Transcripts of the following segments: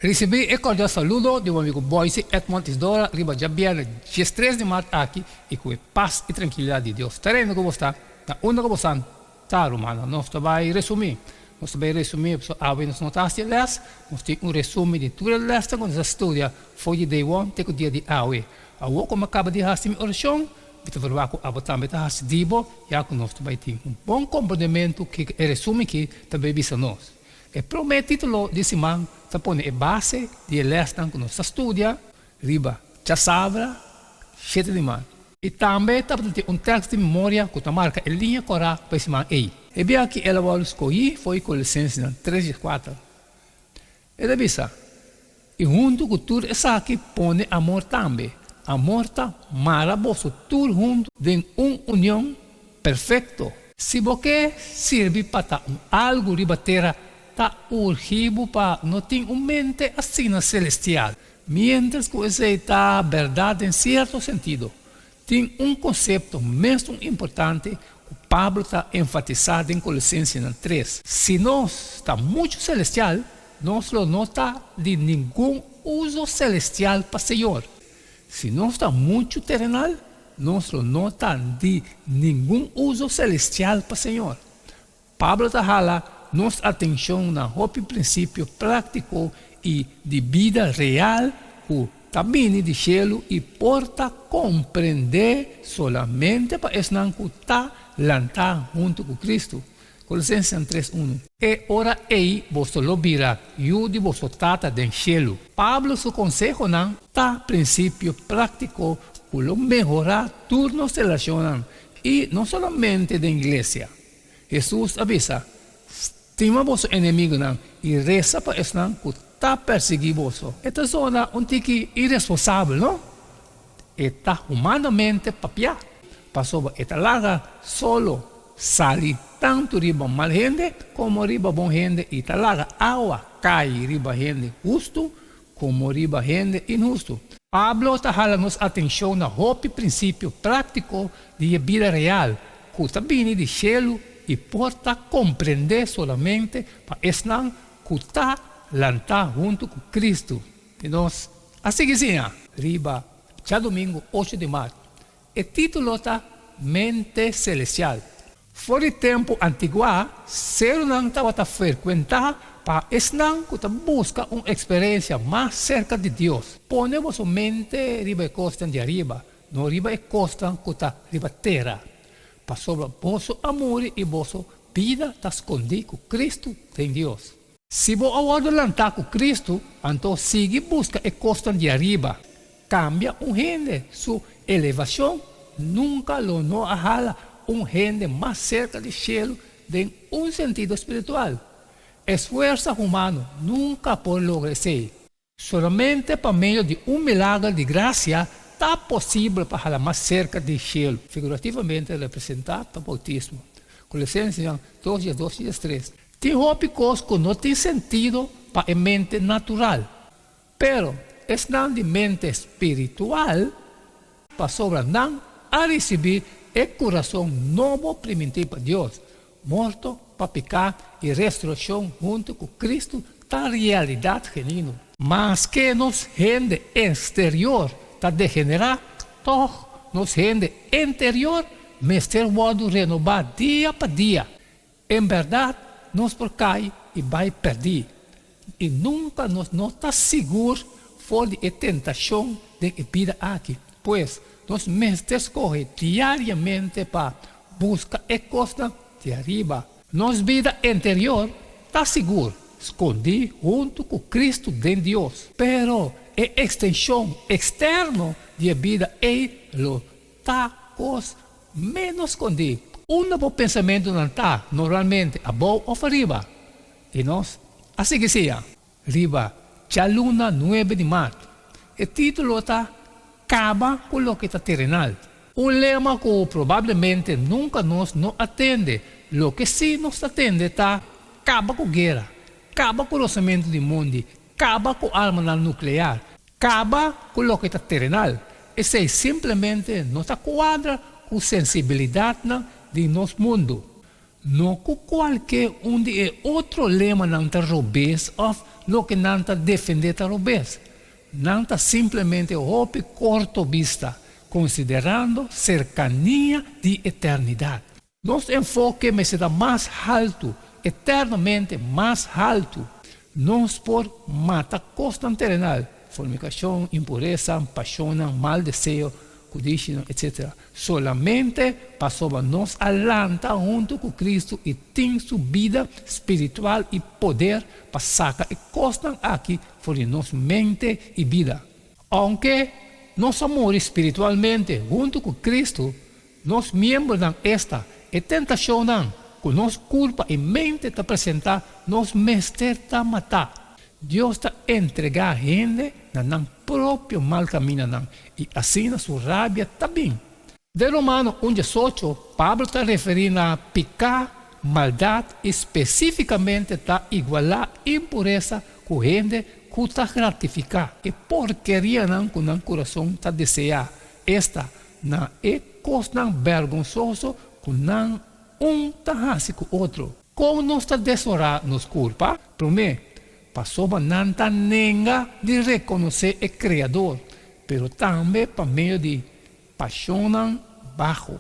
Recebi e cordial saludo de um amigo Boise Edmond Isdora, riba Jabiana, dias 3 de março aqui, e com paz e tranquilidade de Deus. Tereno que você na onda que você está, romana, nós vai resumir. Nós vai resumir, a nós não está se les, nós temos resumo de tudo les, quando nós estudia, foi de day one, tem o dia de awe. A o como acaba de fazer a oração, vita verwaco a botar meta has dibo, já que nós vai ter bom comportamento que resume que também bisa nós. E promete título desse man, sa pone a base de lestan que nós estudia, riba, já sabra, 7 de man. E também tá ter texto de memória que marca a linha corá para esse man aí. E bem aqui ela vai escolher foi Colossenses 3 e 4. E da bisa. E junto com tudo essa aqui pone amor também. Amor tá maravilhoso, tudo junto em união perfeito. Se você serve para algo riba terra, está urgido para não ter uma mente assim na celestial. Mientras que você está verdade em certo sentido. Tem conceito mesmo importante que Pablo está enfatizando em Colossenses 3. Se nós está muito celestial, nós não está de nenhum uso celestial para o Senhor. Se nós está muito terrenal, nós não está de nenhum uso celestial para o Senhor. Pablo está falando nossa atenção na roupa princípio prático e de vida real, o caminho de cielo e porta compreender solamente para esse não que está lançado junto com Cristo. Colossenses 3:1. E ora ei vosso lobira, de vosso tata den cielo. Pablo su consejo não está princípio prático para melhorar turnos de relacionam e não somente da igreja. Jesus avisa: estima vosso inimigo não e reza para esse não que está perseguindo vosso. Esta zona um tique irresponsável, não? Está humanamente papiá. Passou esta larga solo sali tanto riba mal gente como riba bom gente e está larga água cai riba gente justo como riba gente injusto. Pablo está falando atenção na roupa princípio prático de vida real, que está vindo de cielo e porta compreender solamente para esse não que está lançado junto com Cristo. E nós, assim que sim, riba, já domingo, 8 de março. O título está Mente Celestial. Fora de tempo antigo, ser não estava a frequentar para esse não que busca uma experiência mais cerca de Deus. Pone vossa mente riba e costa de arriba, não riba e costa que está riba terra. Para sobre vosso amor e vossa vida está escondido com Cristo em Deus. Se você agora lançar com Cristo, então siga busca e costa de arriba. Cambia gente, sua elevação nunca lo não ahala gente mais cerca do cielo em sentido espiritual. Esforço humano nunca pode lograr isso. Somente por meio de milagre de graça está possível para falar mais cerca do cielo, figurativamente representado pelo bautismo. Colossenses 2, 2 e 3. Tem coisas que não tem sentido para a mente natural, pero esta de mente espiritual para sobre não a receber o coração novo primitivo de Deus, morto para pecar e restauração junto com Cristo, está realidade genuína. Mas que nos gente exterior está degenerado, nos gente interior, mas ter modo renovar dia para dia. Em verdade, nós por cai e vai perder. E nunca nós não está seguro fora de tentação de vida aqui. Pois, nós mestres correm diariamente para buscar a costa de arriba. Nossa vida interior está segura, escondido junto com Cristo de Deus. Pero a extensão externa de vida é lo está menos escondido. Bom pensamento não está normalmente abaixo ou arriba. E nós, assim que seja, riba, já luna 9 de março. O título está Acaba com o que está terrenal. Lema que provavelmente nunca nos não atende. O que sim nos atende está acaba com guerra, acaba com o lançamento de mundo, acaba com arma nuclear, acaba com o que está terrenal. Esse simplesmente não está quadra com sensibilidade de nosso mundo. No com qualquer de outro lema não está robês ou lo que não está defender está robês. Não está simplesmente hope corto vista, considerando cercania de eternidade. Nosso enfoque me será mais alto, eternamente mais alto. Nós por matar constante terrenal, fornicação, impureza, paixão, mal desejo, codicia, etc. Solamente passou nos alanta junto com Cristo e tem sua vida espiritual e poder para sacar e constam aqui por nossa mente e vida. Aunque nosso amor espiritualmente junto com Cristo, nós membros desta e tentação com nossa culpa e mente está apresentar, nos mestre está matar. Deus está entregar a gente na próprio mal caminho e assim na sua rábia também. De Romano 1:18, Pablo está referindo a pecar, maldade, especificamente está igualar impureza com gente que está gratificar e porqueria com o coração está desejar. Esta não é coisa vergonzosa com está assim com o outro. Como nós está desorar nos culpa, primeiro, passou não está nega de reconhecer o Criador, pero também por meio de paixão baixo.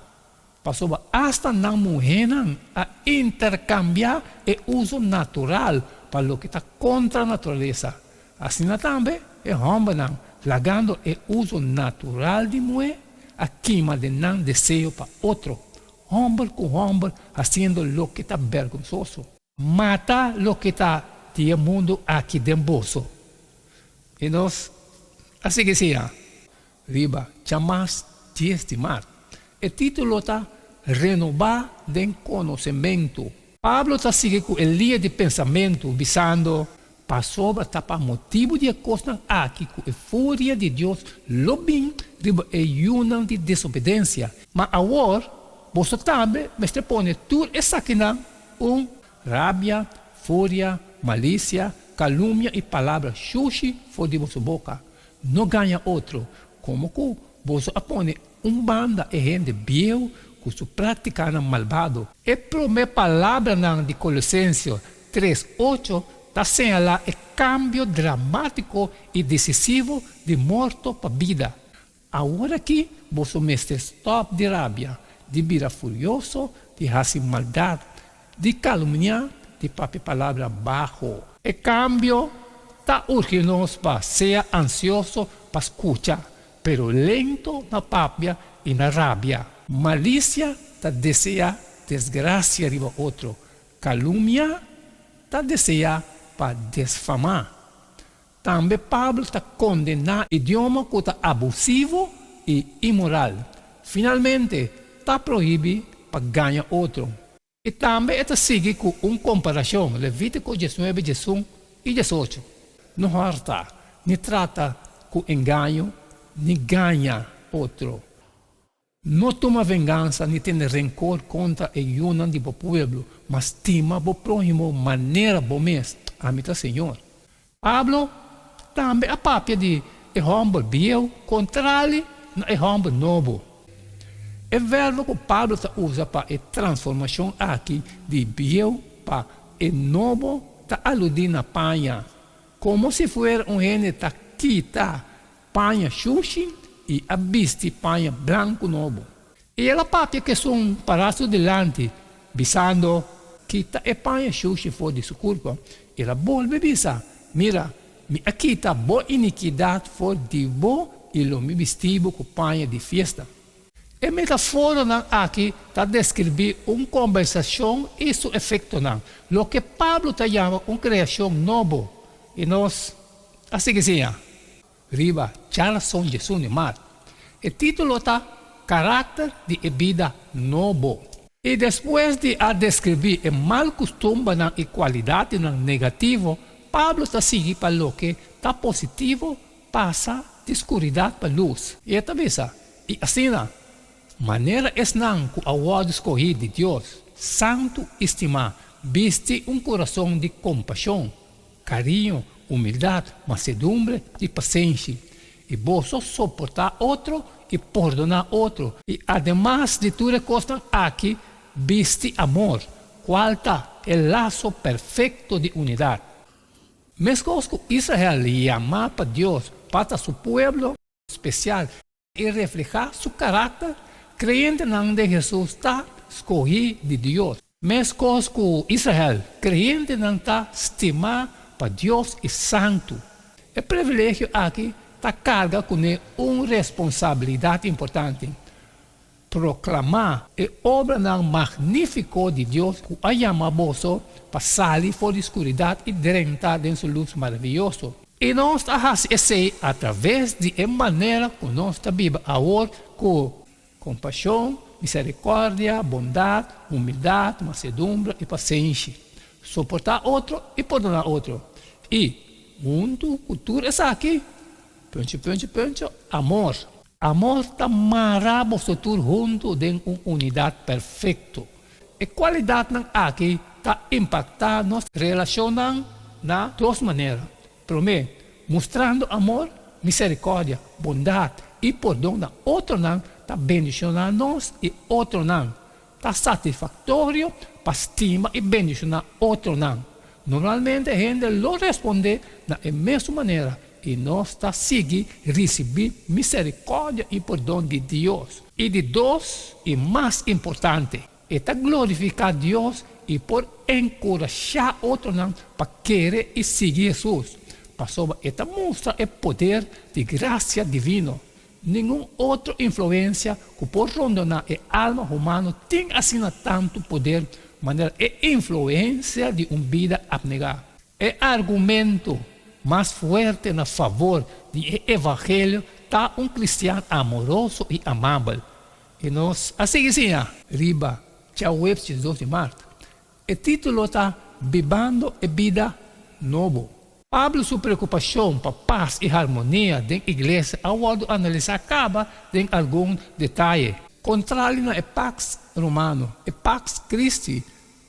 Passou hasta na mulher a intercambiar o uso natural para o que está contra a natureza. Assim também é homem largando o uso natural de mulher, a queima de não desejo para outro. Homem com homem, fazendo o que está vergonzoso. Mata o que está no mundo aqui dentro. E nós, assim que seja, riba, jamais de estimar. O título está Renovar de conhecimento. Pablo está seguindo com a linha de pensamento, visando passou para motivo de coisa aqui com a fúria de Deus, lo bem, riba e união de desobediência. Mas agora, você também me põe tudo isso aqui rabia, fúria, malícia, calúnia e palavra xuxi fora de vossa boca. Não ganha outro. Como que você põe banda e gente biel que se pratica malvado. E primeira palavra de Colossenses 3:8 está señalando o cambio dramático e decisivo de morto para vida. Agora aqui, você mestre stop de rabia, de vira furioso, de fazer maldade, de caluniar, de papel palavra baixo. E cambio está urgindo para ser ansioso para escutar, pero lento na papia e na rabia. Malícia está deseja desgraça riba outro. Calúnia está deseja para desfamar. Também Pablo está condenando idioma que está abusivo e imoral. Finalmente, está proibido para ganhar outro. E também está seguindo com uma comparação, Levítico 19, 18 e 18. Não harta, nem trata com engano, nem ganha outro. Não toma vingança, nem tem rancor contra a união do povo, mas estima o próximo maneira bom mesmo. Amita Senhor. Pablo também a papia de homem biel, contrário a homem novo. O verbo que Pablo usa para a transformação aqui de biel para o novo está aludindo a panha. Como se fosse gente que quita panha xuxi e a viste panha branco novo. E ela papia que são parados delante, visando quita a panha xuxi fora de sua culpa. Ela volve a visar, mira, aqui está boa iniquidade fora de bo e lo me vestido com panha de festa. A metáfora aqui está descrevendo uma conversação e seu efeito. O que Pablo está chamando uma criação nova. E nós, assim que seja, riba, Charlson Jesus Neymar. O título está Caráter de vida novo. E depois de descrever o mal costume e qualidade negativo, Pablo está seguindo para o que está positivo, passa de escuridão para luz. E esta vez, e assim, maneira não que a ordem escolhida de Deus, santo estimar, viste um coração de compaixão, carinho, humildade, mansedumbre e paciência. E você suportar outro e perdonar outro. E además de tudo coisa aqui, viste amor, cual está el lazo perfecto de unidad. Mesmo que Israel llama para Dios, para su pueblo especial y reflejar su carácter, creyente en de Jesús está escogido de Dios. Mesmo que Israel, creyente en está estimado para Dios e santo. O privilégio aqui está carga com uma responsabilidade importante. Proclamar a obra magnífica de Deus que a chama você para sair fora da escuridão e entrar dentro da luz maravilhosa. E nós estamos assim através de maneira que nós vivemos agora com compaixão, misericórdia, bondade, humildade, mansedumbre e paciência. Suportar outro e perdonar outro. E mundo, cultura, é aqui. Ponto, amor. Amor está maravilhoso junto de uma unidade perfeita. A qualidade aqui está impactando nossa relação de duas maneiras. Primeiro, mostrando amor, misericórdia, bondade e perdão da outro está bendicionando nós e outro está satisfatório para estima e bendicionar outro Normalmente a gente não responde da mesma maneira. E nós está seguindo receber misericórdia e perdão de Deus. E de dois, e mais importante, está glorificar Deus e por encorajar outro para querer e seguir Jesus. Para sobre esta mostra o poder de graça divina. Nenhuma outra influência que pode rondar a alma humana tem assim tanto poder, maneira a influência de uma vida abnegada. É argumento mais forte a favor do evangelho está cristiano amoroso e amável. E nós, assim, riba, tchau, web 12 de março. O título está Vivendo a Vida Nova. Pablo sua preocupação para paz e harmonia da igreja ao analisar acaba em algum detalhe. Contrário ao Pax Romano, o Pax Christi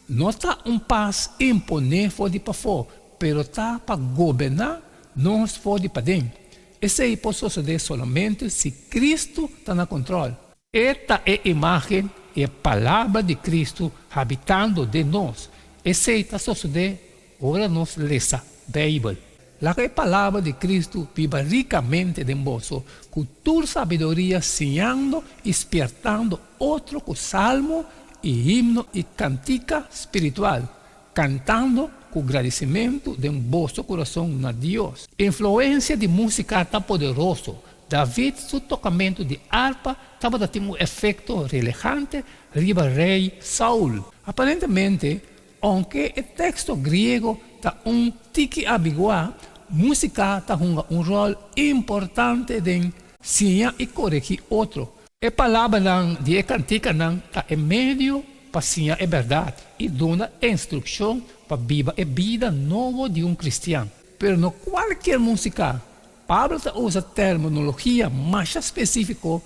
não está paz imponer fora de para fora, pero está para governar nós fora de para dentro. Isso aí pode suceder somente se Cristo está no controle. Esta é a imagem e a palavra de Cristo habitando de nós. Isso aí está sucedendo, ora nós lemos a Bíblia. La palavra de Cristo viva ricamente de vós, com toda sabedoria, ensinando e despertando outro com salmo e himno e cantica espiritual, cantando com agradecimento de vosso coração a Deus. Influência de música está poderoso. David, seu tocamento de harpa, estava tendo um efeito relevante riba rei Saul. Aparentemente, aunque o texto grego está tique ambiguo, música está jugando rol importante em ensinar e corrigir outro. A palavra de cantica está em meio para ensinar a verdade e dar instrução para viver a vida nova de cristiano. Pero não qualquer música. Pablo usa terminologia mais específica,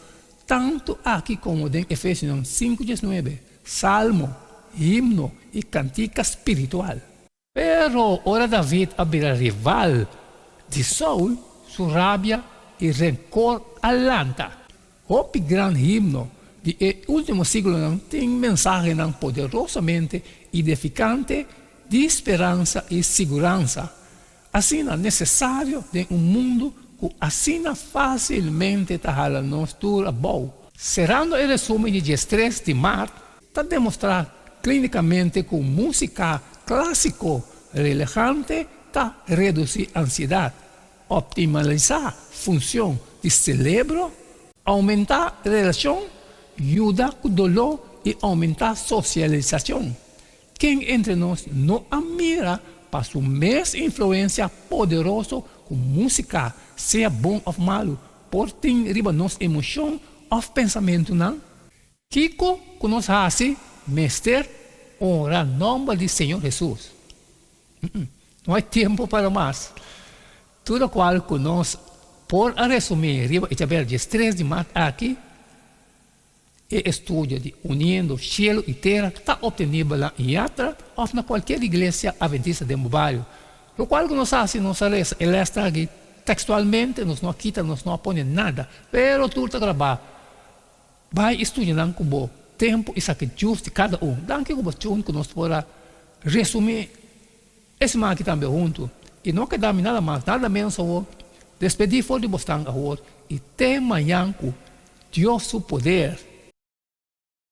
tanto aqui como em Efésios 5:19, salmo, himno e cantica espiritual. Pero ora David abrirá rival de Saul, sua rabia e rancor alanta. O grande himno do último século tem mensagem poderosamente edificante de esperança e segurança. Assim é necessário em mundo que assim facilmente está a nós tudo bom. Serando o resumo de 13 de março, está demonstrar clinicamente que música clássico relevante está reduzir a ansiedade, optimizar função de cérebro, aumentar a relação, ajudar com o dolor e aumentar a socialização. Quem entre nós não admira para sua mesma influência poderosa com música, seja bom ou malo, por ter riba nossa emoção ou pensamento não? Kiko, que nós fazemos, mestre, honra o nome do Senhor Jesus. Não há tempo para mais. Tudo qual que nós, por resumir, riba Isabel 13 de março aqui, e estudo de unindo cielo e terra está obtenido lá em Yatra ou na qualquer igreja adventista de Mubario. O qual que nós fazemos, ele está aqui textualmente, nós não quita, nós não põe nada, pero tudo está gravado. Vai estudando com você. tempo e sacrifício de cada um. Danke que você junto nós para resumir esse mal aqui também junto. E não quedamos nada mais, nada menos só despedir fora de você agora e ter amanhã com Deus o poder